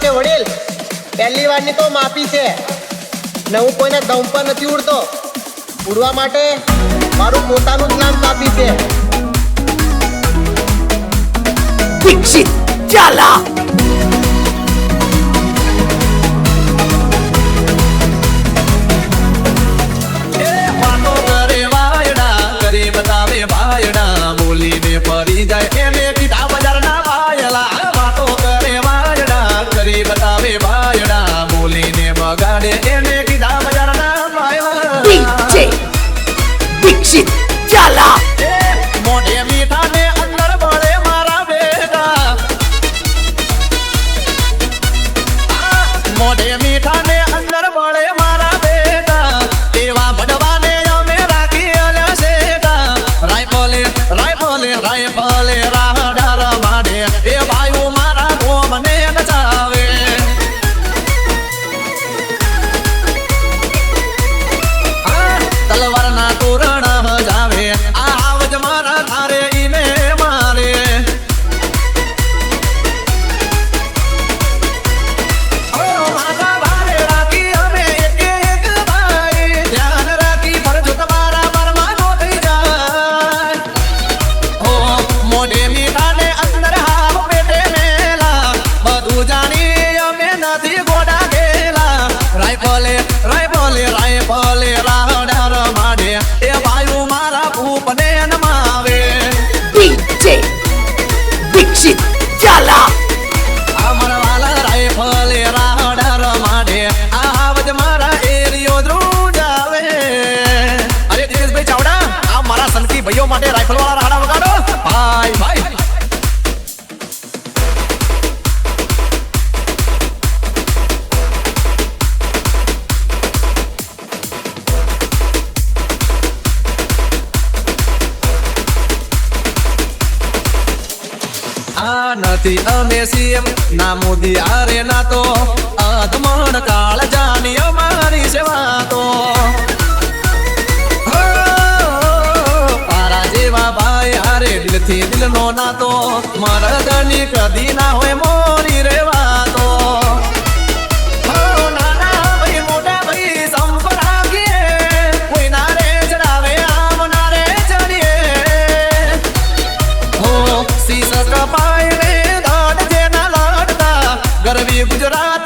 છે વડીલ. પહેલી વારની તો માફી છે ને હું કોઈને દમ પર નથી ઉડતો. ઉડવા માટે મારું પોતાનું જ નામ કાપી છે. દીક્ષિત ઝાલા. બતાવે ભાયડા બોલીને ફરી જાય એને કીધા બજારના ભાયલા. વાતો કરે વાયડા કરી બતાવે ભાયડા બોલીને બગાડે એને કીધા બજારના ભાયલા. ડીજે દીક્ષિત ઝાલા. મોઢે મીઠા ને અંદર મળે મારા બેટા. મોઢે મીઠા ને અંદર મળે મારા બેટા. એવા ભડવાને અમે રાખી અલ્યા શેટા. રાયફલે રાયફલે રાયફલે રાડાર માડે એ ભાઈઓ મારા ગોમને નચાવે. તલવારના તોરણ જાવે આવજ મારા ધારે ઈને મારે. મારા ભારે રાખી અમે એક એક ભાઈ ધ્યાન રાખી ફરજો તમારા બરમાં નો થઈ જાય. મોઢે મીઠા ને અંદર હાવ પેટે મેલા બધું જાણી અમે નથી ગોડા ગેલા. રાયફલે રાયફલે રાયફલે રાડાર માડે એ ભાઈઓ મારા ભૂપને નમાવે. ડીજે દીક્ષિત ઝાલા. અમારા વાલા રાયફલે રાડાર માડે આવજ મારા એરિયો ધ્રુજાવે. અરે દિનેશભાઈ ચાવડા આ મારા સનકી ભાઈઓ માટે રાયફલ વાળા રાડા વગાડો. ભાઈ ભાઈ આ નથી અમે સીએમ ના મોદી આરે ના તો અધમણ કાળ જાની અમારી સેવા તો. તારા જેવા ભાઈ હારે દિલથી દિલનો નાતો મરદની કદી ના હોય મોરી રેવા તો. નાના ભાઈ મોટા ભાઈ સંપ રાખીએ કોઈ ના રે ચડાવે આમ ના રે ચડીએ. શીશ કપાય રે દાડ જેના લાડતા ગરવી ગુજરાત